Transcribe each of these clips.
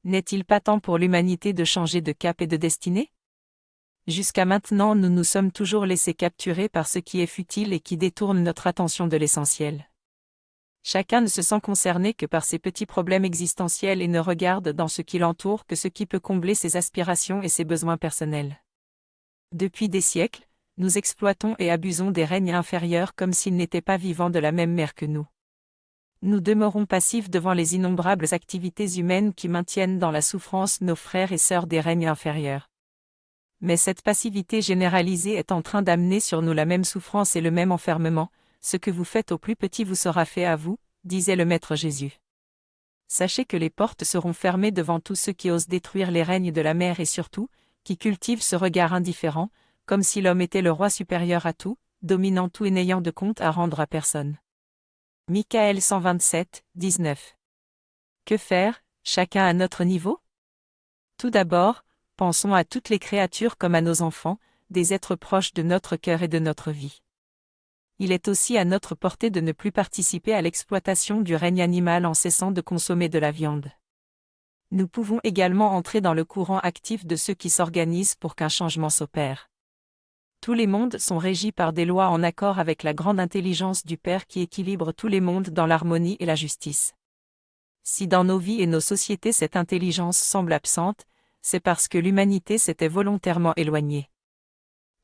N'est-il pas temps pour l'humanité de changer de cap et de destinée? Jusqu'à maintenant, nous nous sommes toujours laissés capturer par ce qui est futile et qui détourne notre attention de l'essentiel. Chacun ne se sent concerné que par ses petits problèmes existentiels et ne regarde dans ce qui l'entoure que ce qui peut combler ses aspirations et ses besoins personnels. Depuis des siècles, nous exploitons et abusons des règnes inférieurs comme s'ils n'étaient pas vivants de la même mer que nous. Nous demeurons passifs devant les innombrables activités humaines qui maintiennent dans la souffrance nos frères et sœurs des règnes inférieurs. Mais cette passivité généralisée est en train d'amener sur nous la même souffrance et le même enfermement. Ce que vous faites au plus petit vous sera fait à vous, disait le Maître Jésus. Sachez que les portes seront fermées devant tous ceux qui osent détruire les règnes de la mer et surtout, qui cultivent ce regard indifférent, comme si l'homme était le roi supérieur à tout, dominant tout et n'ayant de compte à rendre à personne. Michaël 127, 19. Que faire, chacun à notre niveau? Tout d'abord, pensons à toutes les créatures comme à nos enfants, des êtres proches de notre cœur et de notre vie. Il est aussi à notre portée de ne plus participer à l'exploitation du règne animal en cessant de consommer de la viande. Nous pouvons également entrer dans le courant actif de ceux qui s'organisent pour qu'un changement s'opère. Tous les mondes sont régis par des lois en accord avec la grande intelligence du Père qui équilibre tous les mondes dans l'harmonie et la justice. Si dans nos vies et nos sociétés cette intelligence semble absente, c'est parce que l'humanité s'était volontairement éloignée.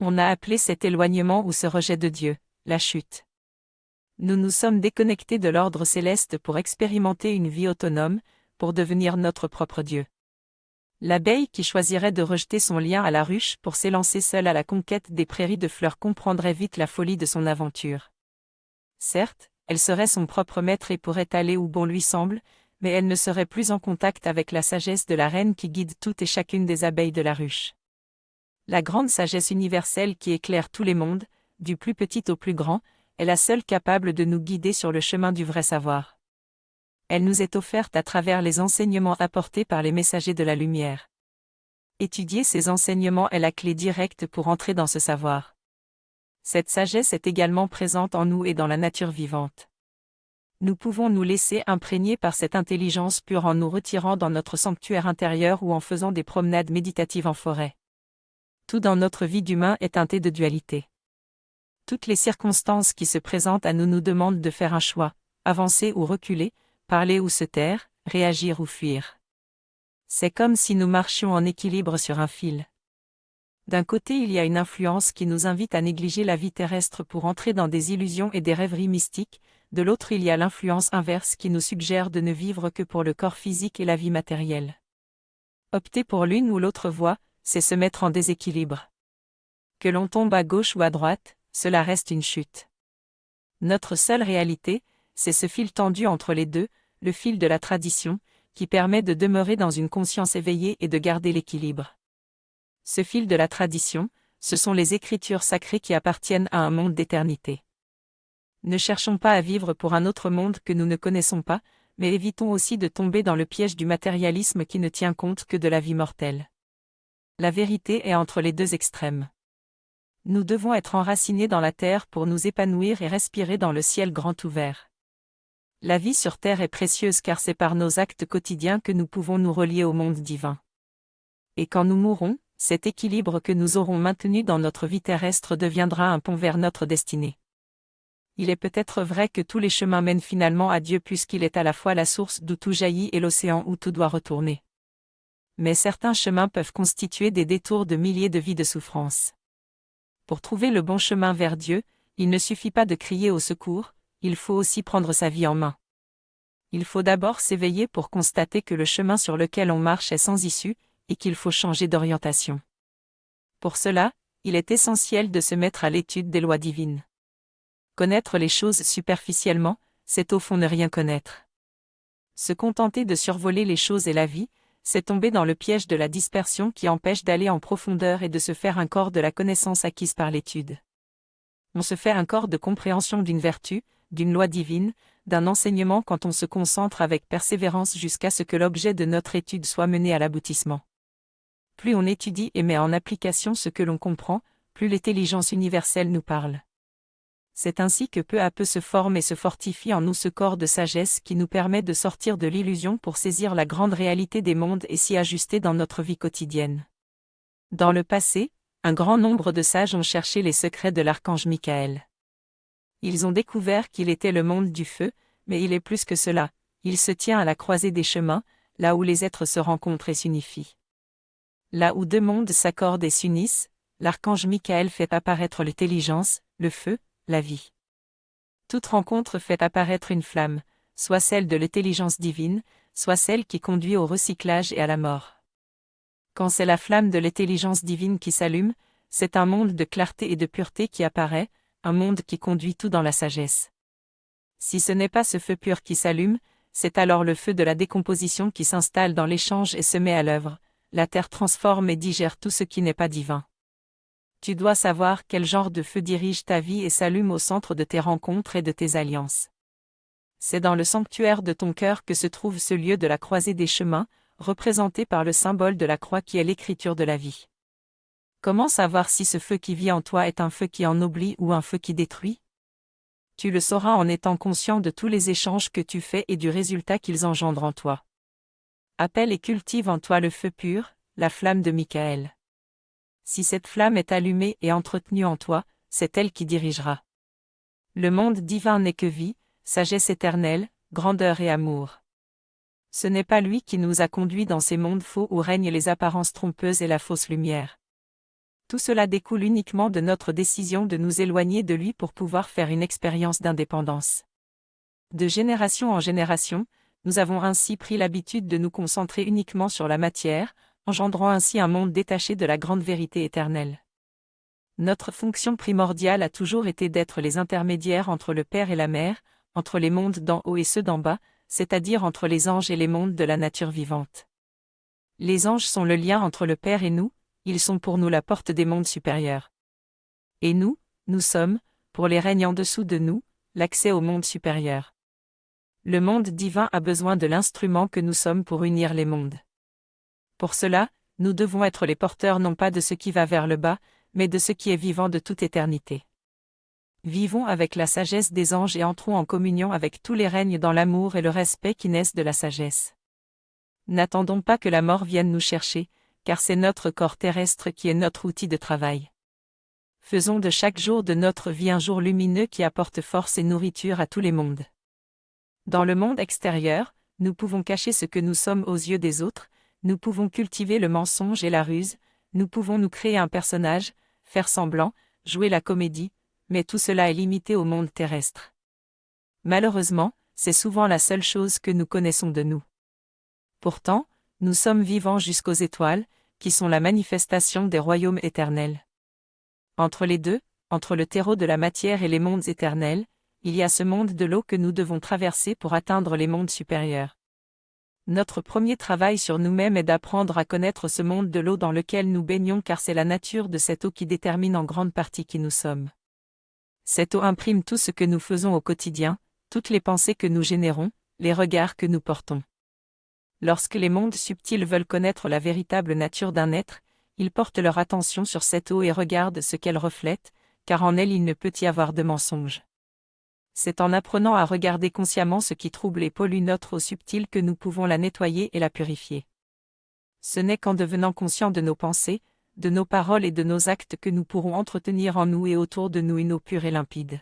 On a appelé cet éloignement ou ce rejet de Dieu la chute. Nous nous sommes déconnectés de l'ordre céleste pour expérimenter une vie autonome, pour devenir notre propre Dieu. L'abeille qui choisirait de rejeter son lien à la ruche pour s'élancer seule à la conquête des prairies de fleurs comprendrait vite la folie de son aventure. Certes, elle serait son propre maître et pourrait aller où bon lui semble, mais elle ne serait plus en contact avec la sagesse de la reine qui guide toutes et chacune des abeilles de la ruche. La grande sagesse universelle qui éclaire tous les mondes, du plus petit au plus grand, est la seule capable de nous guider sur le chemin du vrai savoir. Elle nous est offerte à travers les enseignements apportés par les messagers de la lumière. Étudier ces enseignements est la clé directe pour entrer dans ce savoir. Cette sagesse est également présente en nous et dans la nature vivante. Nous pouvons nous laisser imprégner par cette intelligence pure en nous retirant dans notre sanctuaire intérieur ou en faisant des promenades méditatives en forêt. Tout dans notre vie d'humain est teinté de dualité. Toutes les circonstances qui se présentent à nous nous demandent de faire un choix, avancer ou reculer, parler ou se taire, réagir ou fuir. C'est comme si nous marchions en équilibre sur un fil. D'un côté il y a une influence qui nous invite à négliger la vie terrestre pour entrer dans des illusions et des rêveries mystiques, de l'autre il y a l'influence inverse qui nous suggère de ne vivre que pour le corps physique et la vie matérielle. Opter pour l'une ou l'autre voie, c'est se mettre en déséquilibre. Que l'on tombe à gauche ou à droite, cela reste une chute. Notre seule réalité, c'est ce fil tendu entre les deux, le fil de la tradition, qui permet de demeurer dans une conscience éveillée et de garder l'équilibre. Ce fil de la tradition, ce sont les écritures sacrées qui appartiennent à un monde d'éternité. Ne cherchons pas à vivre pour un autre monde que nous ne connaissons pas, mais évitons aussi de tomber dans le piège du matérialisme qui ne tient compte que de la vie mortelle. La vérité est entre les deux extrêmes. Nous devons être enracinés dans la terre pour nous épanouir et respirer dans le ciel grand ouvert. La vie sur terre est précieuse car c'est par nos actes quotidiens que nous pouvons nous relier au monde divin. Et quand nous mourrons, cet équilibre que nous aurons maintenu dans notre vie terrestre deviendra un pont vers notre destinée. Il est peut-être vrai que tous les chemins mènent finalement à Dieu puisqu'il est à la fois la source d'où tout jaillit et l'océan où tout doit retourner. Mais certains chemins peuvent constituer des détours de milliers de vies de souffrance. Pour trouver le bon chemin vers Dieu, il ne suffit pas de crier au secours, il faut aussi prendre sa vie en main. Il faut d'abord s'éveiller pour constater que le chemin sur lequel on marche est sans issue, et qu'il faut changer d'orientation. Pour cela, il est essentiel de se mettre à l'étude des lois divines. Connaître les choses superficiellement, c'est au fond ne rien connaître. Se contenter de survoler les choses et la vie, c'est tomber dans le piège de la dispersion qui empêche d'aller en profondeur et de se faire un corps de la connaissance acquise par l'étude. On se fait un corps de compréhension d'une vertu, d'une loi divine, d'un enseignement quand on se concentre avec persévérance jusqu'à ce que l'objet de notre étude soit mené à l'aboutissement. Plus on étudie et met en application ce que l'on comprend, plus l'intelligence universelle nous parle. C'est ainsi que peu à peu se forme et se fortifie en nous ce corps de sagesse qui nous permet de sortir de l'illusion pour saisir la grande réalité des mondes et s'y ajuster dans notre vie quotidienne. Dans le passé, un grand nombre de sages ont cherché les secrets de l'archange Michael. Ils ont découvert qu'il était le monde du feu, mais il est plus que cela, il se tient à la croisée des chemins, là où les êtres se rencontrent et s'unifient. Là où deux mondes s'accordent et s'unissent, l'archange Michael fait apparaître l'intelligence, le feu, la vie. Toute rencontre fait apparaître une flamme, soit celle de l'intelligence divine, soit celle qui conduit au recyclage et à la mort. Quand c'est la flamme de l'intelligence divine qui s'allume, c'est un monde de clarté et de pureté qui apparaît, un monde qui conduit tout dans la sagesse. Si ce n'est pas ce feu pur qui s'allume, c'est alors le feu de la décomposition qui s'installe dans l'échange et se met à l'œuvre. La terre transforme et digère tout ce qui n'est pas divin. Tu dois savoir quel genre de feu dirige ta vie et s'allume au centre de tes rencontres et de tes alliances. C'est dans le sanctuaire de ton cœur que se trouve ce lieu de la croisée des chemins, représenté par le symbole de la croix qui est l'écriture de la vie. Comment savoir si ce feu qui vit en toi est un feu qui ennoblit ou un feu qui détruit? Tu le sauras en étant conscient de tous les échanges que tu fais et du résultat qu'ils engendrent en toi. Appelle et cultive en toi le feu pur, la flamme de Michael. Si cette flamme est allumée et entretenue en toi, c'est elle qui dirigera. Le monde divin n'est que vie, sagesse éternelle, grandeur et amour. Ce n'est pas lui qui nous a conduits dans ces mondes faux où règnent les apparences trompeuses et la fausse lumière. Tout cela découle uniquement de notre décision de nous éloigner de lui pour pouvoir faire une expérience d'indépendance. De génération en génération, nous avons ainsi pris l'habitude de nous concentrer uniquement sur la matière, engendrant ainsi un monde détaché de la grande vérité éternelle. Notre fonction primordiale a toujours été d'être les intermédiaires entre le Père et la Mère, entre les mondes d'en haut et ceux d'en bas, c'est-à-dire entre les anges et les mondes de la nature vivante. Les anges sont le lien entre le Père et nous, ils sont pour nous la porte des mondes supérieurs. Et nous sommes, pour les règnes en dessous de nous, l'accès au monde supérieur. Le monde divin a besoin de l'instrument que nous sommes pour unir les mondes. Pour cela, nous devons être les porteurs non pas de ce qui va vers le bas, mais de ce qui est vivant de toute éternité. Vivons avec la sagesse des anges et entrons en communion avec tous les règnes dans l'amour et le respect qui naissent de la sagesse. N'attendons pas que la mort vienne nous chercher, car c'est notre corps terrestre qui est notre outil de travail. Faisons de chaque jour de notre vie un jour lumineux qui apporte force et nourriture à tous les mondes. Dans le monde extérieur, nous pouvons cacher ce que nous sommes aux yeux des autres, nous pouvons cultiver le mensonge et la ruse, nous pouvons nous créer un personnage, faire semblant, jouer la comédie, mais tout cela est limité au monde terrestre. Malheureusement, c'est souvent la seule chose que nous connaissons de nous. Pourtant, nous sommes vivants jusqu'aux étoiles, qui sont la manifestation des royaumes éternels. Entre les deux, entre le terreau de la matière et les mondes éternels, il y a ce monde de l'eau que nous devons traverser pour atteindre les mondes supérieurs. Notre premier travail sur nous-mêmes est d'apprendre à connaître ce monde de l'eau dans lequel nous baignons car c'est la nature de cette eau qui détermine en grande partie qui nous sommes. Cette eau imprime tout ce que nous faisons au quotidien, toutes les pensées que nous générons, les regards que nous portons. Lorsque les mondes subtils veulent connaître la véritable nature d'un être, ils portent leur attention sur cette eau et regardent ce qu'elle reflète, car en elle il ne peut y avoir de mensonge. C'est en apprenant à regarder consciemment ce qui trouble et pollue notre eau subtile que nous pouvons la nettoyer et la purifier. Ce n'est qu'en devenant conscients de nos pensées, de nos paroles et de nos actes que nous pourrons entretenir en nous et autour de nous une eau pure et limpide.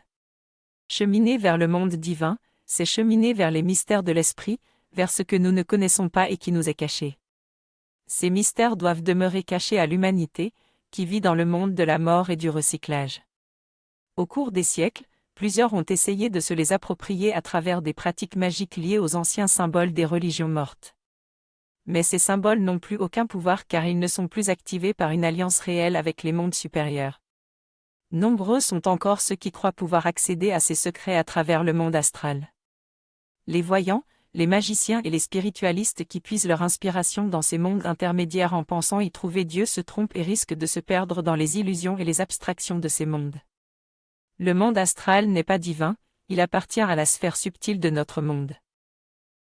Cheminer vers le monde divin, c'est cheminer vers les mystères de l'esprit, vers ce que nous ne connaissons pas et qui nous est caché. Ces mystères doivent demeurer cachés à l'humanité, qui vit dans le monde de la mort et du recyclage. Au cours des siècles, plusieurs ont essayé de se les approprier à travers des pratiques magiques liées aux anciens symboles des religions mortes. Mais ces symboles n'ont plus aucun pouvoir car ils ne sont plus activés par une alliance réelle avec les mondes supérieurs. Nombreux sont encore ceux qui croient pouvoir accéder à ces secrets à travers le monde astral. Les voyants, les magiciens et les spiritualistes qui puisent leur inspiration dans ces mondes intermédiaires en pensant y trouver Dieu se trompent et risquent de se perdre dans les illusions et les abstractions de ces mondes. Le monde astral n'est pas divin, il appartient à la sphère subtile de notre monde.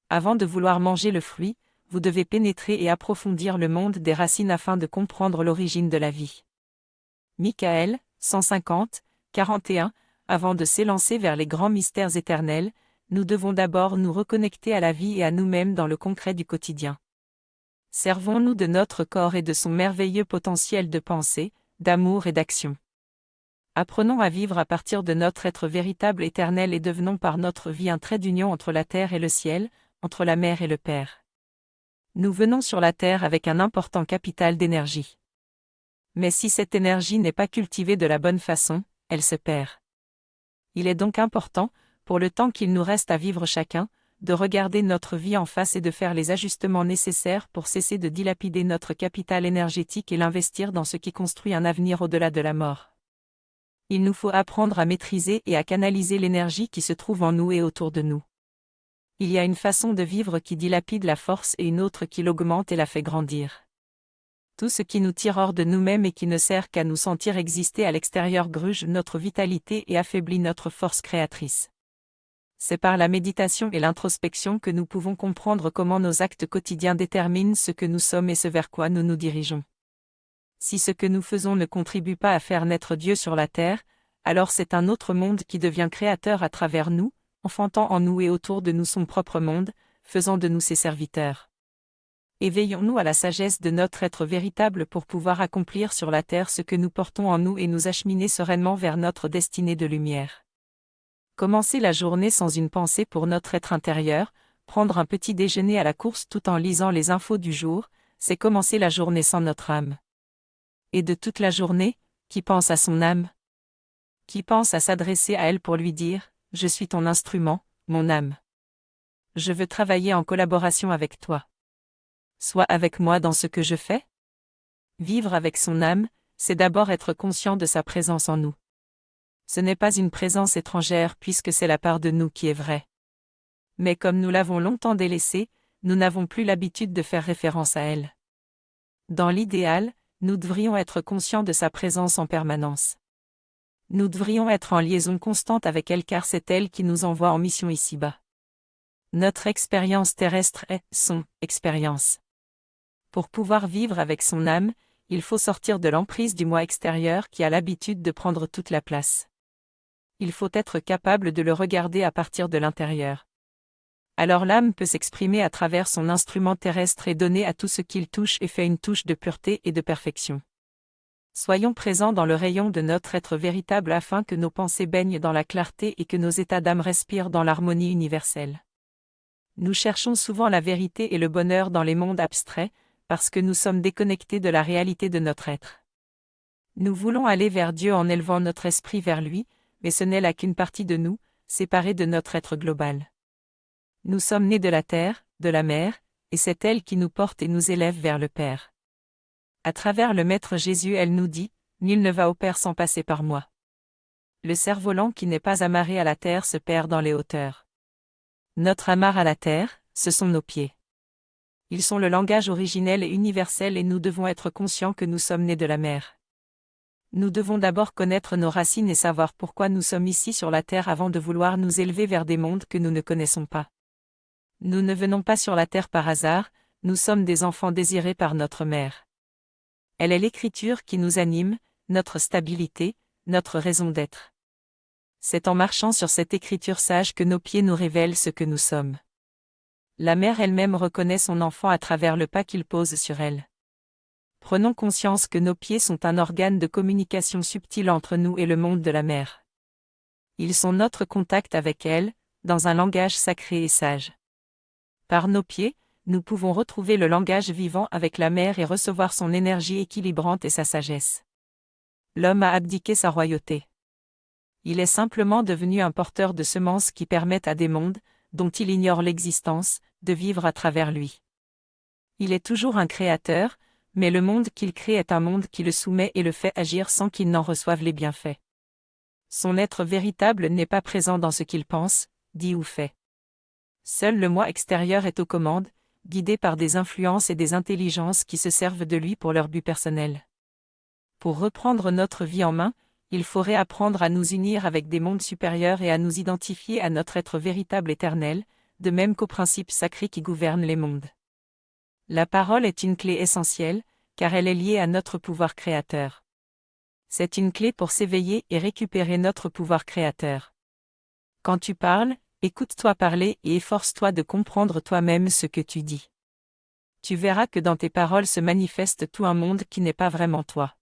Avant de vouloir manger le fruit, vous devez pénétrer et approfondir le monde des racines afin de comprendre l'origine de la vie. Michael, 150, 41, avant de s'élancer vers les grands mystères éternels, nous devons d'abord nous reconnecter à la vie et à nous-mêmes dans le concret du quotidien. Servons-nous de notre corps et de son merveilleux potentiel de pensée, d'amour et d'action. Apprenons à vivre à partir de notre être véritable éternel et devenons par notre vie un trait d'union entre la terre et le ciel, entre la mer et le Père. Nous venons sur la terre avec un important capital d'énergie. Mais si cette énergie n'est pas cultivée de la bonne façon, elle se perd. Il est donc important, pour le temps qu'il nous reste à vivre chacun, de regarder notre vie en face et de faire les ajustements nécessaires pour cesser de dilapider notre capital énergétique et l'investir dans ce qui construit un avenir au-delà de la mort. Il nous faut apprendre à maîtriser et à canaliser l'énergie qui se trouve en nous et autour de nous. Il y a une façon de vivre qui dilapide la force et une autre qui l'augmente et la fait grandir. Tout ce qui nous tire hors de nous-mêmes et qui ne sert qu'à nous sentir exister à l'extérieur gruge notre vitalité et affaiblit notre force créatrice. C'est par la méditation et l'introspection que nous pouvons comprendre comment nos actes quotidiens déterminent ce que nous sommes et ce vers quoi nous nous dirigeons. Si ce que nous faisons ne contribue pas à faire naître Dieu sur la terre, alors c'est un autre monde qui devient créateur à travers nous, enfantant en nous et autour de nous son propre monde, faisant de nous ses serviteurs. Éveillons-nous à la sagesse de notre être véritable pour pouvoir accomplir sur la terre ce que nous portons en nous et nous acheminer sereinement vers notre destinée de lumière. Commencer la journée sans une pensée pour notre être intérieur, prendre un petit déjeuner à la course tout en lisant les infos du jour, c'est commencer la journée sans notre âme. Et de toute la journée, qui pense à son âme? Qui pense à s'adresser à elle pour lui dire « Je suis ton instrument, mon âme. Je veux travailler en collaboration avec toi. Sois avec moi dans ce que je fais ?» Vivre avec son âme, c'est d'abord être conscient de sa présence en nous. Ce n'est pas une présence étrangère puisque c'est la part de nous qui est vraie. Mais comme nous l'avons longtemps délaissée, nous n'avons plus l'habitude de faire référence à elle. Dans l'idéal, nous devrions être conscients de sa présence en permanence. Nous devrions être en liaison constante avec elle car c'est elle qui nous envoie en mission ici-bas. Notre expérience terrestre est son expérience. Pour pouvoir vivre avec son âme, il faut sortir de l'emprise du moi extérieur qui a l'habitude de prendre toute la place. Il faut être capable de le regarder à partir de l'intérieur. Alors l'âme peut s'exprimer à travers son instrument terrestre et donner à tout ce qu'il touche et fait une touche de pureté et de perfection. Soyons présents dans le rayon de notre être véritable afin que nos pensées baignent dans la clarté et que nos états d'âme respirent dans l'harmonie universelle. Nous cherchons souvent la vérité et le bonheur dans les mondes abstraits, parce que nous sommes déconnectés de la réalité de notre être. Nous voulons aller vers Dieu en élevant notre esprit vers lui, mais ce n'est là qu'une partie de nous, séparée de notre être global. Nous sommes nés de la terre, de la mer, et c'est elle qui nous porte et nous élève vers le Père. À travers le Maître Jésus, elle nous dit « Nul ne va au Père sans passer par moi ». Le cerf-volant qui n'est pas amarré à la terre se perd dans les hauteurs. Notre amarre à la terre, ce sont nos pieds. Ils sont le langage originel et universel et nous devons être conscients que nous sommes nés de la mer. Nous devons d'abord connaître nos racines et savoir pourquoi nous sommes ici sur la terre avant de vouloir nous élever vers des mondes que nous ne connaissons pas. Nous ne venons pas sur la terre par hasard, nous sommes des enfants désirés par notre mère. Elle est l'écriture qui nous anime, notre stabilité, notre raison d'être. C'est en marchant sur cette écriture sage que nos pieds nous révèlent ce que nous sommes. La mère elle-même reconnaît son enfant à travers le pas qu'il pose sur elle. Prenons conscience que nos pieds sont un organe de communication subtil entre nous et le monde de la mère. Ils sont notre contact avec elle, dans un langage sacré et sage. Par nos pieds, nous pouvons retrouver le langage vivant avec la mère et recevoir son énergie équilibrante et sa sagesse. L'homme a abdiqué sa royauté. Il est simplement devenu un porteur de semences qui permettent à des mondes, dont il ignore l'existence, de vivre à travers lui. Il est toujours un créateur, mais le monde qu'il crée est un monde qui le soumet et le fait agir sans qu'il n'en reçoive les bienfaits. Son être véritable n'est pas présent dans ce qu'il pense, dit ou fait. Seul le moi extérieur est aux commandes, guidé par des influences et des intelligences qui se servent de lui pour leur but personnel. Pour reprendre notre vie en main, il faudrait apprendre à nous unir avec des mondes supérieurs et à nous identifier à notre être véritable éternel, de même qu'aux principes sacrés qui gouvernent les mondes. La parole est une clé essentielle, car elle est liée à notre pouvoir créateur. C'est une clé pour s'éveiller et récupérer notre pouvoir créateur. Quand tu parles, écoute-toi parler et efforce-toi de comprendre toi-même ce que tu dis. Tu verras que dans tes paroles se manifeste tout un monde qui n'est pas vraiment toi.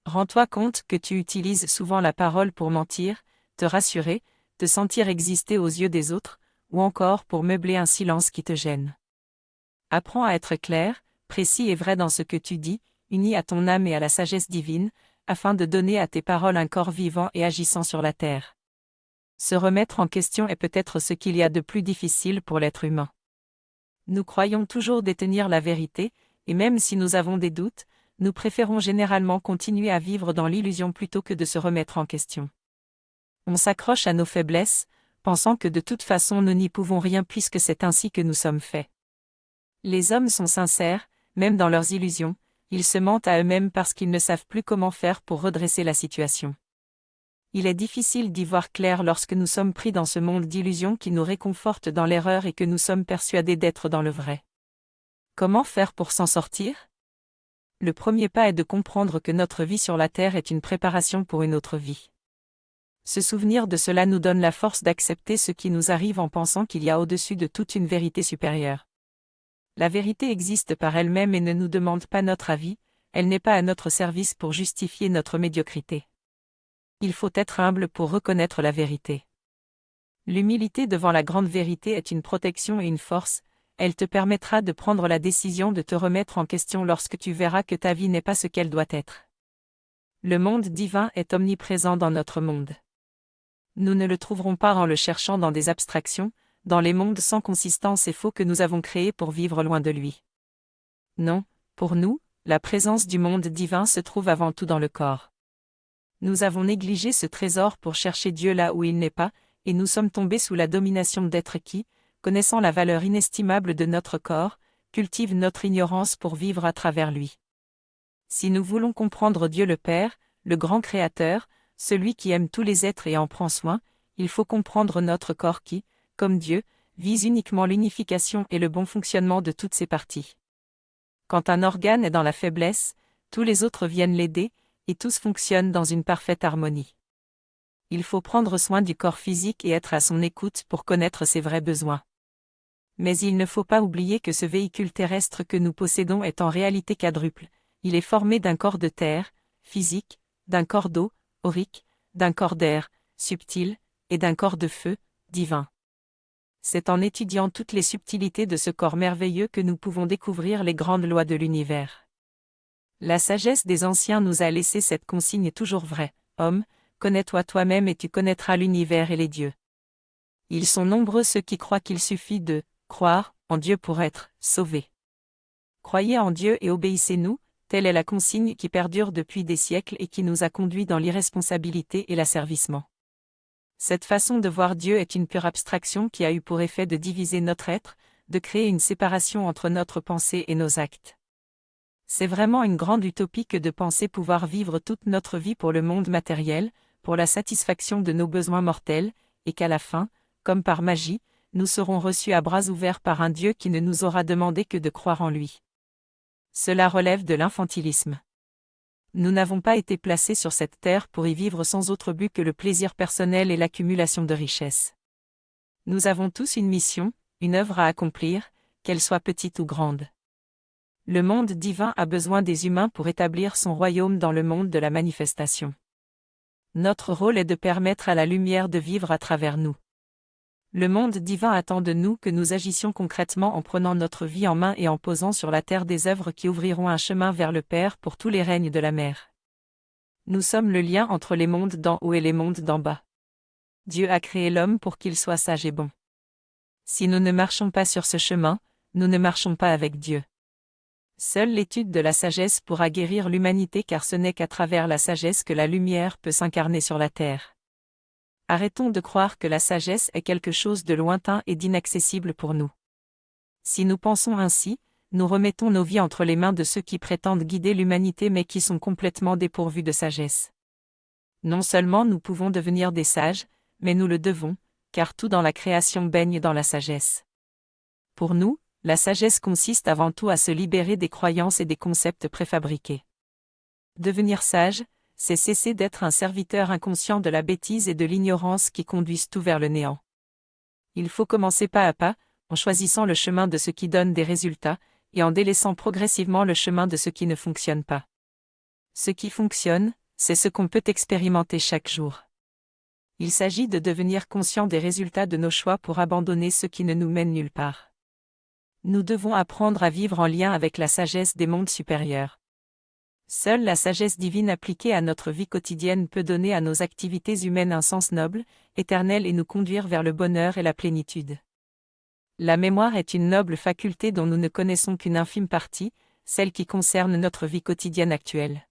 Rends-toi compte que tu utilises souvent la parole pour mentir, te rassurer, te sentir exister aux yeux des autres, ou encore pour meubler un silence qui te gêne. Apprends à être clair, précis et vrai dans ce que tu dis, uni à ton âme et à la sagesse divine, afin de donner à tes paroles un corps vivant et agissant sur la terre. Se remettre en question est peut-être ce qu'il y a de plus difficile pour l'être humain. Nous croyons toujours détenir la vérité, et même si nous avons des doutes, nous préférons généralement continuer à vivre dans l'illusion plutôt que de se remettre en question. On s'accroche à nos faiblesses, pensant que de toute façon nous n'y pouvons rien puisque c'est ainsi que nous sommes faits. Les hommes sont sincères, même dans leurs illusions, ils se mentent à eux-mêmes parce qu'ils ne savent plus comment faire pour redresser la situation. Il est difficile d'y voir clair lorsque nous sommes pris dans ce monde d'illusions qui nous réconforte dans l'erreur et que nous sommes persuadés d'être dans le vrai. Comment faire pour s'en sortir ? Le premier pas est de comprendre que notre vie sur la terre est une préparation pour une autre vie. Se souvenir de cela nous donne la force d'accepter ce qui nous arrive en pensant qu'il y a au-dessus de toute une vérité supérieure. La vérité existe par elle-même et ne nous demande pas notre avis, elle n'est pas à notre service pour justifier notre médiocrité. Il faut être humble pour reconnaître la vérité. L'humilité devant la grande vérité est une protection et une force, elle te permettra de prendre la décision de te remettre en question lorsque tu verras que ta vie n'est pas ce qu'elle doit être. Le monde divin est omniprésent dans notre monde. Nous ne le trouverons pas en le cherchant dans des abstractions, dans les mondes sans consistance et faux que nous avons créés pour vivre loin de lui. Non, pour nous, la présence du monde divin se trouve avant tout dans le corps. Nous avons négligé ce trésor pour chercher Dieu là où il n'est pas, et nous sommes tombés sous la domination d'êtres qui, connaissant la valeur inestimable de notre corps, cultivent notre ignorance pour vivre à travers lui. Si nous voulons comprendre Dieu le Père, le grand Créateur, celui qui aime tous les êtres et en prend soin, il faut comprendre notre corps qui, comme Dieu, vise uniquement l'unification et le bon fonctionnement de toutes ses parties. Quand un organe est dans la faiblesse, tous les autres viennent l'aider, et tous fonctionnent dans une parfaite harmonie. Il faut prendre soin du corps physique et être à son écoute pour connaître ses vrais besoins. Mais il ne faut pas oublier que ce véhicule terrestre que nous possédons est en réalité quadruple. Il est formé d'un corps de terre, physique, d'un corps d'eau, aurique, d'un corps d'air, subtil, et d'un corps de feu, divin. C'est en étudiant toutes les subtilités de ce corps merveilleux que nous pouvons découvrir les grandes lois de l'univers. La sagesse des anciens nous a laissé cette consigne toujours vraie. Homme, connais-toi toi-même et tu connaîtras l'univers et les dieux. Ils sont nombreux ceux qui croient qu'il suffit de croire en Dieu pour être sauvés. Croyez en Dieu et obéissez-nous, telle est la consigne qui perdure depuis des siècles et qui nous a conduits dans l'irresponsabilité et l'asservissement. Cette façon de voir Dieu est une pure abstraction qui a eu pour effet de diviser notre être, de créer une séparation entre notre pensée et nos actes. C'est vraiment une grande utopie que de penser pouvoir vivre toute notre vie pour le monde matériel, pour la satisfaction de nos besoins mortels, et qu'à la fin, comme par magie, nous serons reçus à bras ouverts par un Dieu qui ne nous aura demandé que de croire en lui. Cela relève de l'infantilisme. Nous n'avons pas été placés sur cette terre pour y vivre sans autre but que le plaisir personnel et l'accumulation de richesses. Nous avons tous une mission, une œuvre à accomplir, qu'elle soit petite ou grande. Le monde divin a besoin des humains pour établir son royaume dans le monde de la manifestation. Notre rôle est de permettre à la lumière de vivre à travers nous. Le monde divin attend de nous que nous agissions concrètement en prenant notre vie en main et en posant sur la terre des œuvres qui ouvriront un chemin vers le Père pour tous les règnes de la mer. Nous sommes le lien entre les mondes d'en haut et les mondes d'en bas. Dieu a créé l'homme pour qu'il soit sage et bon. Si nous ne marchons pas sur ce chemin, nous ne marchons pas avec Dieu. Seule l'étude de la sagesse pourra guérir l'humanité car ce n'est qu'à travers la sagesse que la lumière peut s'incarner sur la terre. Arrêtons de croire que la sagesse est quelque chose de lointain et d'inaccessible pour nous. Si nous pensons ainsi, nous remettons nos vies entre les mains de ceux qui prétendent guider l'humanité mais qui sont complètement dépourvus de sagesse. Non seulement nous pouvons devenir des sages, mais nous le devons, car tout dans la création baigne dans la sagesse. Pour nous, la sagesse consiste avant tout à se libérer des croyances et des concepts préfabriqués. Devenir sage, c'est cesser d'être un serviteur inconscient de la bêtise et de l'ignorance qui conduisent tout vers le néant. Il faut commencer pas à pas, en choisissant le chemin de ce qui donne des résultats, et en délaissant progressivement le chemin de ce qui ne fonctionne pas. Ce qui fonctionne, c'est ce qu'on peut expérimenter chaque jour. Il s'agit de devenir conscient des résultats de nos choix pour abandonner ce qui ne nous mène nulle part. Nous devons apprendre à vivre en lien avec la sagesse des mondes supérieurs. Seule la sagesse divine appliquée à notre vie quotidienne peut donner à nos activités humaines un sens noble, éternel et nous conduire vers le bonheur et la plénitude. La mémoire est une noble faculté dont nous ne connaissons qu'une infime partie, celle qui concerne notre vie quotidienne actuelle.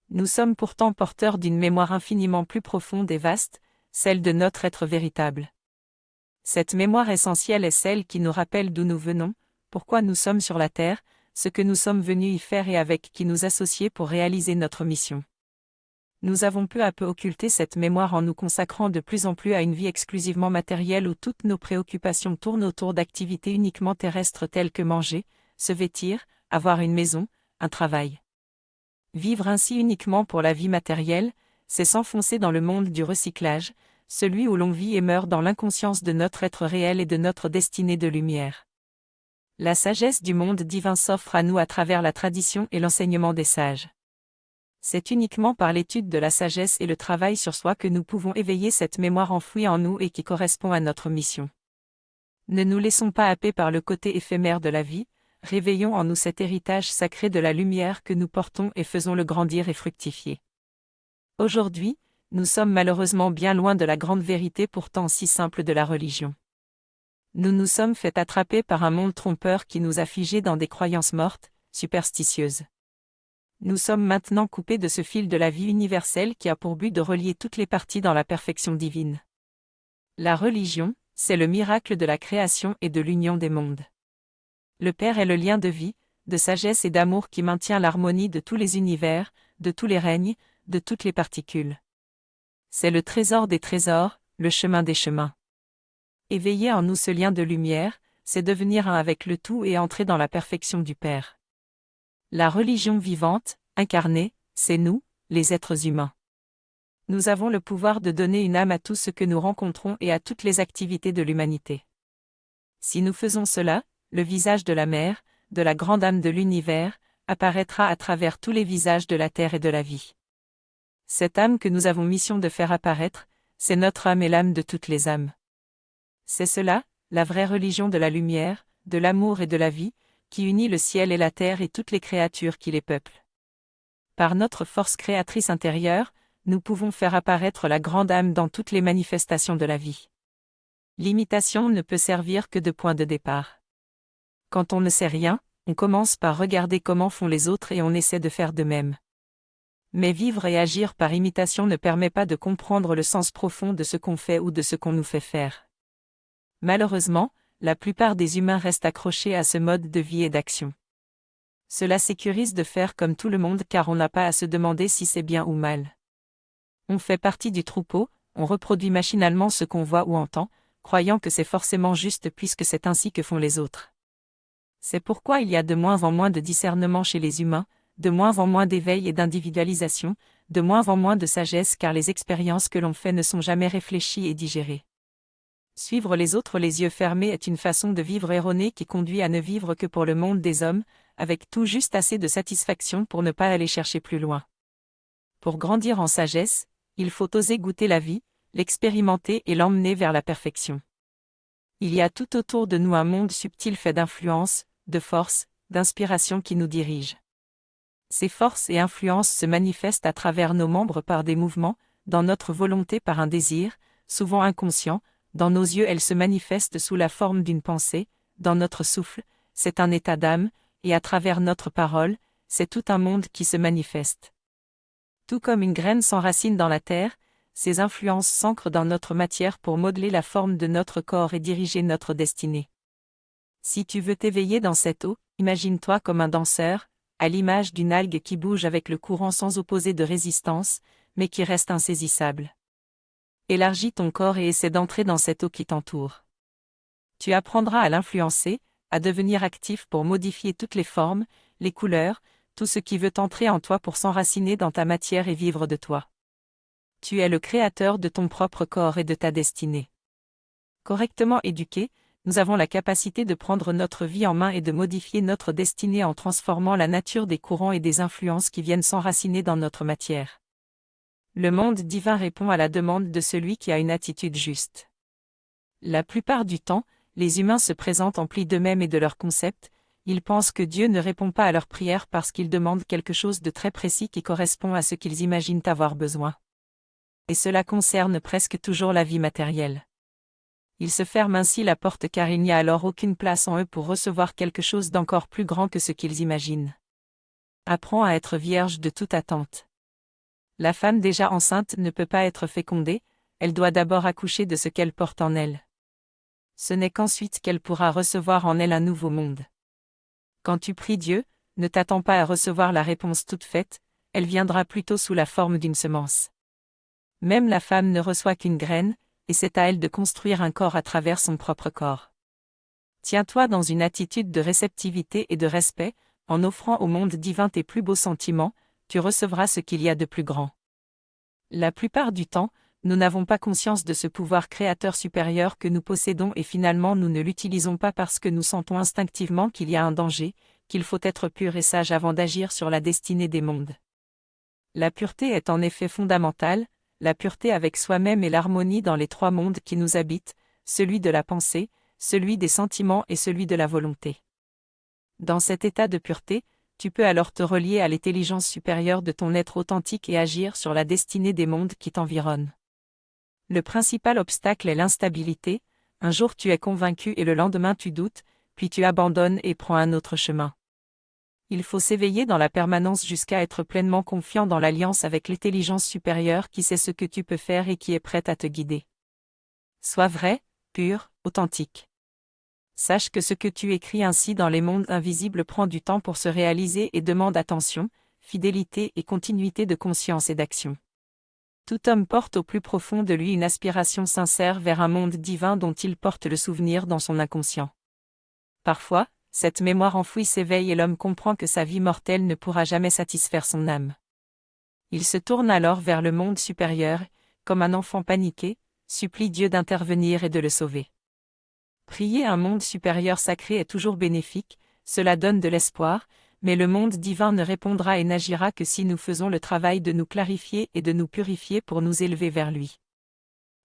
Nous sommes pourtant porteurs d'une mémoire infiniment plus profonde et vaste, celle de notre être véritable. Cette mémoire essentielle est celle qui nous rappelle d'où nous venons, pourquoi nous sommes sur la terre, ce que nous sommes venus y faire et avec qui nous associer pour réaliser notre mission. Nous avons peu à peu occulté cette mémoire en nous consacrant de plus en plus à une vie exclusivement matérielle où toutes nos préoccupations tournent autour d'activités uniquement terrestres telles que manger, se vêtir, avoir une maison, un travail. Vivre ainsi uniquement pour la vie matérielle, c'est s'enfoncer dans le monde du recyclage, celui où l'on vit et meurt dans l'inconscience de notre être réel et de notre destinée de lumière. La sagesse du monde divin s'offre à nous à travers la tradition et l'enseignement des sages. C'est uniquement par l'étude de la sagesse et le travail sur soi que nous pouvons éveiller cette mémoire enfouie en nous et qui correspond à notre mission. Ne nous laissons pas happer par le côté éphémère de la vie, réveillons en nous cet héritage sacré de la lumière que nous portons et faisons-le grandir et fructifier. Aujourd'hui, nous sommes malheureusement bien loin de la grande vérité pourtant si simple de la religion. Nous nous sommes fait attraper par un monde trompeur qui nous a figés dans des croyances mortes, superstitieuses. Nous sommes maintenant coupés de ce fil de la vie universelle qui a pour but de relier toutes les parties dans la perfection divine. La religion, c'est le miracle de la création et de l'union des mondes. Le Père est le lien de vie, de sagesse et d'amour qui maintient l'harmonie de tous les univers, de tous les règnes, de toutes les particules. C'est le trésor des trésors, le chemin des chemins. Éveiller en nous ce lien de lumière, c'est devenir un avec le tout et entrer dans la perfection du Père. La religion vivante, incarnée, c'est nous, les êtres humains. Nous avons le pouvoir de donner une âme à tout ce que nous rencontrons et à toutes les activités de l'humanité. Si nous faisons cela, le visage de la mère, de la grande âme de l'univers, apparaîtra à travers tous les visages de la terre et de la vie. Cette âme que nous avons mission de faire apparaître, c'est notre âme et l'âme de toutes les âmes. C'est cela, la vraie religion de la lumière, de l'amour et de la vie, qui unit le ciel et la terre et toutes les créatures qui les peuplent. Par notre force créatrice intérieure, nous pouvons faire apparaître la grande âme dans toutes les manifestations de la vie. L'imitation ne peut servir que de point de départ. Quand on ne sait rien, on commence par regarder comment font les autres et on essaie de faire de même. Mais vivre et agir par imitation ne permet pas de comprendre le sens profond de ce qu'on fait ou de ce qu'on nous fait faire. Malheureusement, la plupart des humains restent accrochés à ce mode de vie et d'action. Cela sécurise de faire comme tout le monde car on n'a pas à se demander si c'est bien ou mal. On fait partie du troupeau, on reproduit machinalement ce qu'on voit ou entend, croyant que c'est forcément juste puisque c'est ainsi que font les autres. C'est pourquoi il y a de moins en moins de discernement chez les humains, de moins en moins d'éveil et d'individualisation, de moins en moins de sagesse car les expériences que l'on fait ne sont jamais réfléchies et digérées. Suivre les autres les yeux fermés est une façon de vivre erronée qui conduit à ne vivre que pour le monde des hommes, avec tout juste assez de satisfaction pour ne pas aller chercher plus loin. Pour grandir en sagesse, il faut oser goûter la vie, l'expérimenter et l'emmener vers la perfection. Il y a tout autour de nous un monde subtil fait d'influence, de force, d'inspiration qui nous dirige. Ces forces et influences se manifestent à travers nos membres par des mouvements, dans notre volonté par un désir, souvent inconscient, dans nos yeux elles se manifestent sous la forme d'une pensée, dans notre souffle, c'est un état d'âme, et à travers notre parole, c'est tout un monde qui se manifeste. Tout comme une graine s'enracine dans la terre, ces influences s'ancrent dans notre matière pour modeler la forme de notre corps et diriger notre destinée. Si tu veux t'éveiller dans cette eau, imagine-toi comme un danseur, à l'image d'une algue qui bouge avec le courant sans opposer de résistance, mais qui reste insaisissable. Élargis ton corps et essaie d'entrer dans cette eau qui t'entoure. Tu apprendras à l'influencer, à devenir actif pour modifier toutes les formes, les couleurs, tout ce qui veut entrer en toi pour s'enraciner dans ta matière et vivre de toi. Tu es le créateur de ton propre corps et de ta destinée. Correctement éduqués, nous avons la capacité de prendre notre vie en main et de modifier notre destinée en transformant la nature des courants et des influences qui viennent s'enraciner dans notre matière. Le monde divin répond à la demande de celui qui a une attitude juste. La plupart du temps, les humains se présentent emplis d'eux-mêmes et de leurs concepts. Ils pensent que Dieu ne répond pas à leurs prières parce qu'ils demandent quelque chose de très précis qui correspond à ce qu'ils imaginent avoir besoin. Et cela concerne presque toujours la vie matérielle. Ils se ferment ainsi la porte car il n'y a alors aucune place en eux pour recevoir quelque chose d'encore plus grand que ce qu'ils imaginent. Apprends à être vierge de toute attente. La femme déjà enceinte ne peut pas être fécondée, elle doit d'abord accoucher de ce qu'elle porte en elle. Ce n'est qu'ensuite qu'elle pourra recevoir en elle un nouveau monde. Quand tu pries Dieu, ne t'attends pas à recevoir la réponse toute faite, elle viendra plutôt sous la forme d'une semence. Même la femme ne reçoit qu'une graine, et c'est à elle de construire un corps à travers son propre corps. Tiens-toi dans une attitude de réceptivité et de respect, en offrant au monde divin tes plus beaux sentiments, tu recevras ce qu'il y a de plus grand. La plupart du temps, nous n'avons pas conscience de ce pouvoir créateur supérieur que nous possédons et finalement nous ne l'utilisons pas parce que nous sentons instinctivement qu'il y a un danger, qu'il faut être pur et sage avant d'agir sur la destinée des mondes. La pureté est en effet fondamentale, la pureté avec soi-même et l'harmonie dans les trois mondes qui nous habitent, celui de la pensée, celui des sentiments et celui de la volonté. Dans cet état de pureté, tu peux alors te relier à l'intelligence supérieure de ton être authentique et agir sur la destinée des mondes qui t'environnent. Le principal obstacle est l'instabilité, un jour tu es convaincu et le lendemain tu doutes, puis tu abandonnes et prends un autre chemin. Il faut s'éveiller dans la permanence jusqu'à être pleinement confiant dans l'alliance avec l'intelligence supérieure qui sait ce que tu peux faire et qui est prête à te guider. Sois vrai, pur, authentique. Sache que ce que tu écris ainsi dans les mondes invisibles prend du temps pour se réaliser et demande attention, fidélité et continuité de conscience et d'action. Tout homme porte au plus profond de lui une aspiration sincère vers un monde divin dont il porte le souvenir dans son inconscient. Parfois, cette mémoire enfouie s'éveille et l'homme comprend que sa vie mortelle ne pourra jamais satisfaire son âme. Il se tourne alors vers le monde supérieur, comme un enfant paniqué, supplie Dieu d'intervenir et de le sauver. Prier un monde supérieur sacré est toujours bénéfique, cela donne de l'espoir, mais le monde divin ne répondra et n'agira que si nous faisons le travail de nous clarifier et de nous purifier pour nous élever vers lui.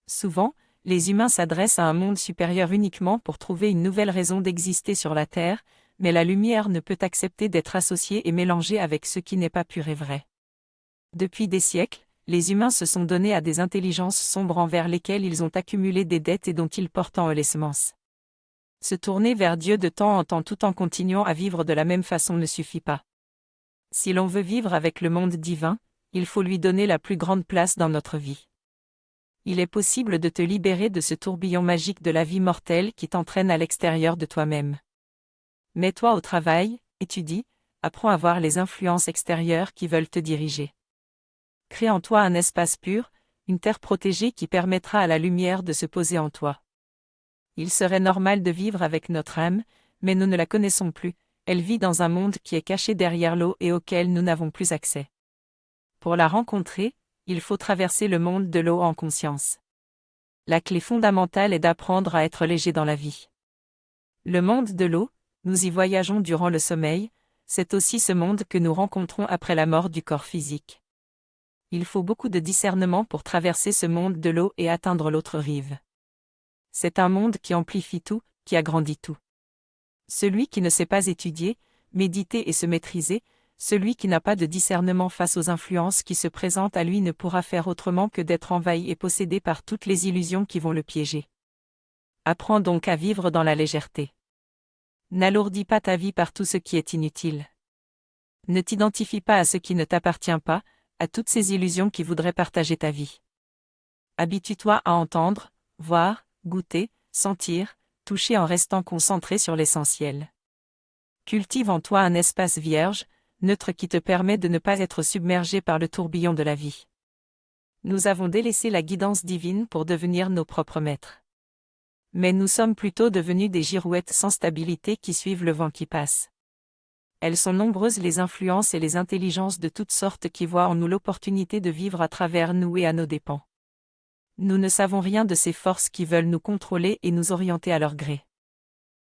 Souvent, les humains s'adressent à un monde supérieur uniquement pour trouver une nouvelle raison d'exister sur la terre, mais la lumière ne peut accepter d'être associée et mélangée avec ce qui n'est pas pur et vrai. Depuis des siècles, les humains se sont donnés à des intelligences sombres envers lesquelles ils ont accumulé des dettes et dont ils portent en eux les semences. Se tourner vers Dieu de temps en temps tout en continuant à vivre de la même façon ne suffit pas. Si l'on veut vivre avec le monde divin, il faut lui donner la plus grande place dans notre vie. Il est possible de te libérer de ce tourbillon magique de la vie mortelle qui t'entraîne à l'extérieur de toi-même. Mets-toi au travail, étudie, apprends à voir les influences extérieures qui veulent te diriger. Crée en toi un espace pur, une terre protégée qui permettra à la lumière de se poser en toi. Il serait normal de vivre avec notre âme, mais nous ne la connaissons plus, elle vit dans un monde qui est caché derrière l'eau et auquel nous n'avons plus accès. Pour la rencontrer, il faut traverser le monde de l'eau en conscience. La clé fondamentale est d'apprendre à être léger dans la vie. Le monde de l'eau, nous y voyageons durant le sommeil, c'est aussi ce monde que nous rencontrons après la mort du corps physique. Il faut beaucoup de discernement pour traverser ce monde de l'eau et atteindre l'autre rive. C'est un monde qui amplifie tout, qui agrandit tout. Celui qui ne sait pas étudier, méditer et se maîtriser, celui qui n'a pas de discernement face aux influences qui se présentent à lui ne pourra faire autrement que d'être envahi et possédé par toutes les illusions qui vont le piéger. Apprends donc à vivre dans la légèreté. N'alourdis pas ta vie par tout ce qui est inutile. Ne t'identifie pas à ce qui ne t'appartient pas, à toutes ces illusions qui voudraient partager ta vie. Habitue-toi à entendre, voir, goûter, sentir, toucher en restant concentré sur l'essentiel. Cultive en toi un espace vierge, neutre qui te permet de ne pas être submergé par le tourbillon de la vie. Nous avons délaissé la guidance divine pour devenir nos propres maîtres. Mais nous sommes plutôt devenus des girouettes sans stabilité qui suivent le vent qui passe. Elles sont nombreuses les influences et les intelligences de toutes sortes qui voient en nous l'opportunité de vivre à travers nous et à nos dépens. Nous ne savons rien de ces forces qui veulent nous contrôler et nous orienter à leur gré.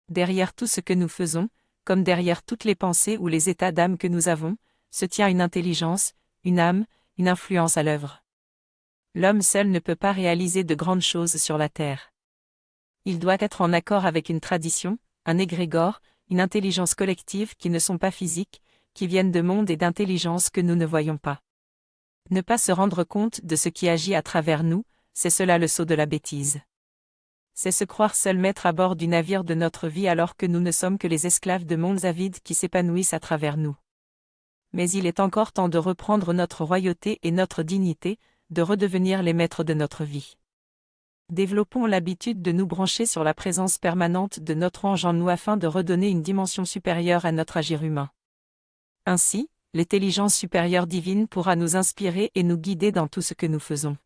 Derrière tout ce que nous faisons, comme derrière toutes les pensées ou les états d'âme que nous avons, se tient une intelligence, une âme, une influence à l'œuvre. L'homme seul ne peut pas réaliser de grandes choses sur la terre. Il doit être en accord avec une tradition, un égrégore, une intelligence collective qui ne sont pas physiques, qui viennent de mondes et d'intelligences que nous ne voyons pas. Ne pas se rendre compte de ce qui agit à travers nous, c'est cela le sceau de la bêtise. C'est se croire seul maître à bord du navire de notre vie alors que nous ne sommes que les esclaves de mondes avides qui s'épanouissent à travers nous. Mais il est encore temps de reprendre notre royauté et notre dignité, de redevenir les maîtres de notre vie. Développons l'habitude de nous brancher sur la présence permanente de notre ange en nous afin de redonner une dimension supérieure à notre agir humain. Ainsi, l'intelligence supérieure divine pourra nous inspirer et nous guider dans tout ce que nous faisons.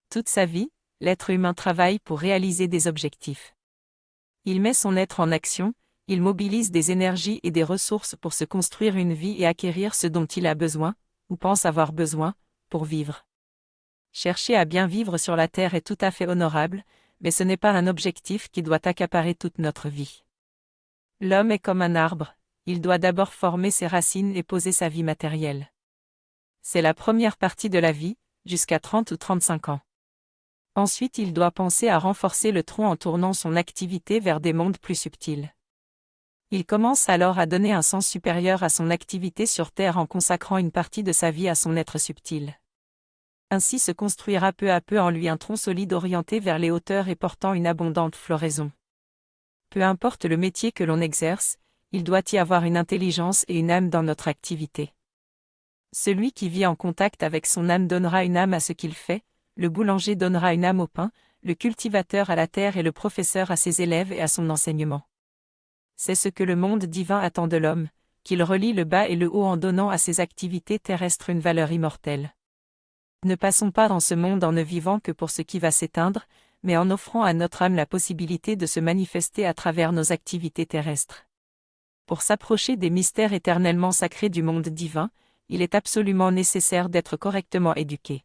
Toute sa vie, l'être humain travaille pour réaliser des objectifs. Il met son être en action, il mobilise des énergies et des ressources pour se construire une vie et acquérir ce dont il a besoin, ou pense avoir besoin, pour vivre. Chercher à bien vivre sur la terre est tout à fait honorable, mais ce n'est pas un objectif qui doit accaparer toute notre vie. L'homme est comme un arbre, il doit d'abord former ses racines et poser sa vie matérielle. C'est la première partie de la vie, jusqu'à 30 ou 35 ans. Ensuite il doit penser à renforcer le tronc en tournant son activité vers des mondes plus subtils. Il commence alors à donner un sens supérieur à son activité sur Terre en consacrant une partie de sa vie à son être subtil. Ainsi se construira peu à peu en lui un tronc solide orienté vers les hauteurs et portant une abondante floraison. Peu importe le métier que l'on exerce, il doit y avoir une intelligence et une âme dans notre activité. Celui qui vit en contact avec son âme donnera une âme à ce qu'il fait, le boulanger donnera une âme au pain, le cultivateur à la terre et le professeur à ses élèves et à son enseignement. C'est ce que le monde divin attend de l'homme, qu'il relie le bas et le haut en donnant à ses activités terrestres une valeur immortelle. Ne passons pas dans ce monde en ne vivant que pour ce qui va s'éteindre, mais en offrant à notre âme la possibilité de se manifester à travers nos activités terrestres. Pour s'approcher des mystères éternellement sacrés du monde divin, il est absolument nécessaire d'être correctement éduqué.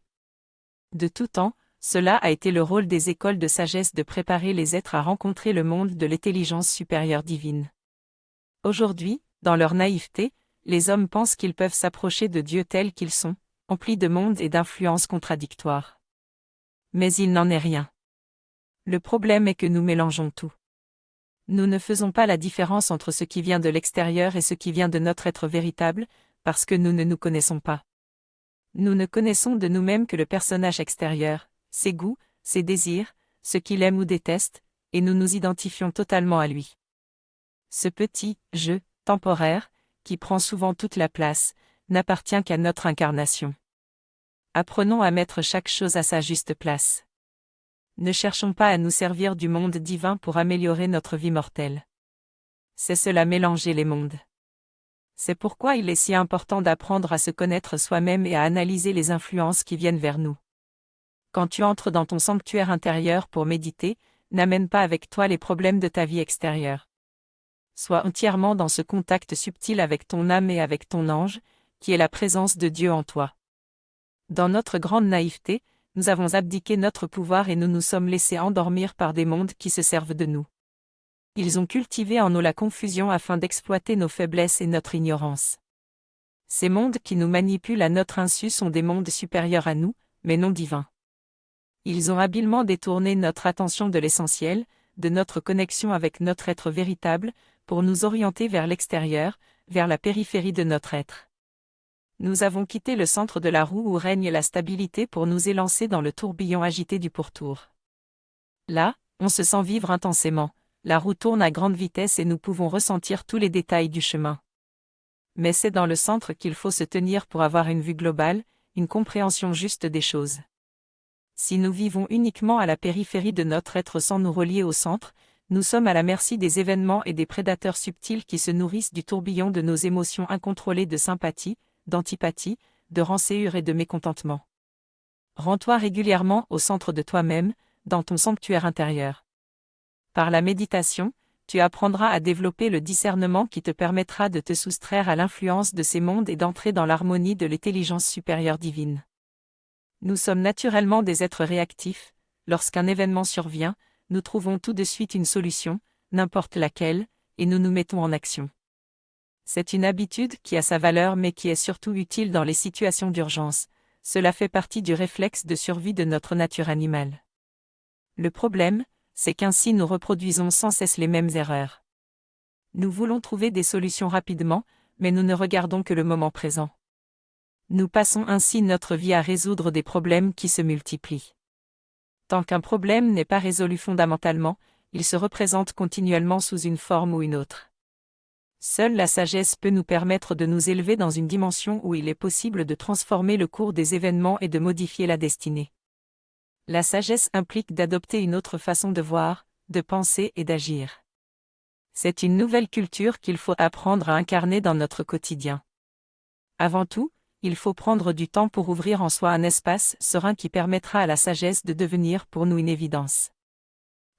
De tout temps, cela a été le rôle des écoles de sagesse de préparer les êtres à rencontrer le monde de l'intelligence supérieure divine. Aujourd'hui, dans leur naïveté, les hommes pensent qu'ils peuvent s'approcher de Dieu tels qu'ils sont, emplis de mondes et d'influences contradictoires. Mais il n'en est rien. Le problème est que nous mélangeons tout. Nous ne faisons pas la différence entre ce qui vient de l'extérieur et ce qui vient de notre être véritable, parce que nous ne nous connaissons pas. Nous ne connaissons de nous-mêmes que le personnage extérieur, ses goûts, ses désirs, ce qu'il aime ou déteste, et nous nous identifions totalement à lui. Ce petit « je » temporaire, qui prend souvent toute la place, n'appartient qu'à notre incarnation. Apprenons à mettre chaque chose à sa juste place. Ne cherchons pas à nous servir du monde divin pour améliorer notre vie mortelle. C'est cela mélanger les mondes. C'est pourquoi il est si important d'apprendre à se connaître soi-même et à analyser les influences qui viennent vers nous. Quand tu entres dans ton sanctuaire intérieur pour méditer, n'amène pas avec toi les problèmes de ta vie extérieure. Sois entièrement dans ce contact subtil avec ton âme et avec ton ange, qui est la présence de Dieu en toi. Dans notre grande naïveté, nous avons abdiqué notre pouvoir et nous nous sommes laissés endormir par des mondes qui se servent de nous. Ils ont cultivé en nous la confusion afin d'exploiter nos faiblesses et notre ignorance. Ces mondes qui nous manipulent à notre insu sont des mondes supérieurs à nous, mais non divins. Ils ont habilement détourné notre attention de l'essentiel, de notre connexion avec notre être véritable, pour nous orienter vers l'extérieur, vers la périphérie de notre être. Nous avons quitté le centre de la roue où règne la stabilité pour nous élancer dans le tourbillon agité du pourtour. Là, on se sent vivre intensément, la roue tourne à grande vitesse et nous pouvons ressentir tous les détails du chemin. Mais c'est dans le centre qu'il faut se tenir pour avoir une vue globale, une compréhension juste des choses. Si nous vivons uniquement à la périphérie de notre être sans nous relier au centre, nous sommes à la merci des événements et des prédateurs subtils qui se nourrissent du tourbillon de nos émotions incontrôlées de sympathie, d'antipathie, de rancœur et de mécontentement. Rends-toi régulièrement au centre de toi-même, dans ton sanctuaire intérieur. Par la méditation, tu apprendras à développer le discernement qui te permettra de te soustraire à l'influence de ces mondes et d'entrer dans l'harmonie de l'intelligence supérieure divine. Nous sommes naturellement des êtres réactifs. Lorsqu'un événement survient, nous trouvons tout de suite une solution, n'importe laquelle, et nous nous mettons en action. C'est une habitude qui a sa valeur mais qui est surtout utile dans les situations d'urgence. Cela fait partie du réflexe de survie de notre nature animale. Le problème, c'est qu'ainsi nous reproduisons sans cesse les mêmes erreurs. Nous voulons trouver des solutions rapidement, mais nous ne regardons que le moment présent. Nous passons ainsi notre vie à résoudre des problèmes qui se multiplient. Tant qu'un problème n'est pas résolu fondamentalement, il se représente continuellement sous une forme ou une autre. Seule la sagesse peut nous permettre de nous élever dans une dimension où il est possible de transformer le cours des événements et de modifier la destinée. La sagesse implique d'adopter une autre façon de voir, de penser et d'agir. C'est une nouvelle culture qu'il faut apprendre à incarner dans notre quotidien. Avant tout, il faut prendre du temps pour ouvrir en soi un espace serein qui permettra à la sagesse de devenir pour nous une évidence.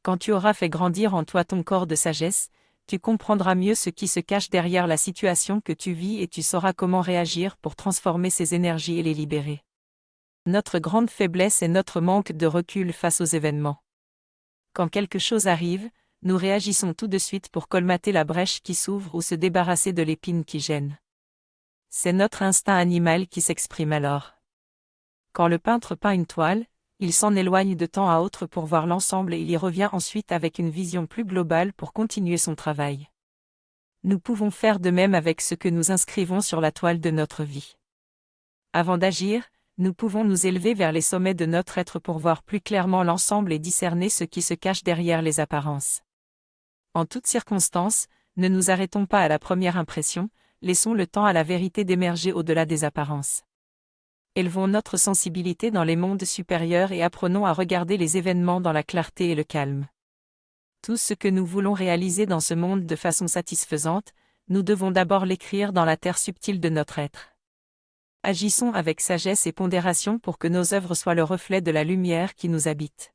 Quand tu auras fait grandir en toi ton corps de sagesse, tu comprendras mieux ce qui se cache derrière la situation que tu vis et tu sauras comment réagir pour transformer ces énergies et les libérer. Notre grande faiblesse est notre manque de recul face aux événements. Quand quelque chose arrive, nous réagissons tout de suite pour colmater la brèche qui s'ouvre ou se débarrasser de l'épine qui gêne. C'est notre instinct animal qui s'exprime alors. Quand le peintre peint une toile, il s'en éloigne de temps à autre pour voir l'ensemble et il y revient ensuite avec une vision plus globale pour continuer son travail. Nous pouvons faire de même avec ce que nous inscrivons sur la toile de notre vie. Avant d'agir, nous pouvons nous élever vers les sommets de notre être pour voir plus clairement l'ensemble et discerner ce qui se cache derrière les apparences. En toutes circonstances, ne nous arrêtons pas à la première impression, laissons le temps à la vérité d'émerger au-delà des apparences. Élevons notre sensibilité dans les mondes supérieurs et apprenons à regarder les événements dans la clarté et le calme. Tout ce que nous voulons réaliser dans ce monde de façon satisfaisante, nous devons d'abord l'écrire dans la terre subtile de notre être. Agissons avec sagesse et pondération pour que nos œuvres soient le reflet de la lumière qui nous habite.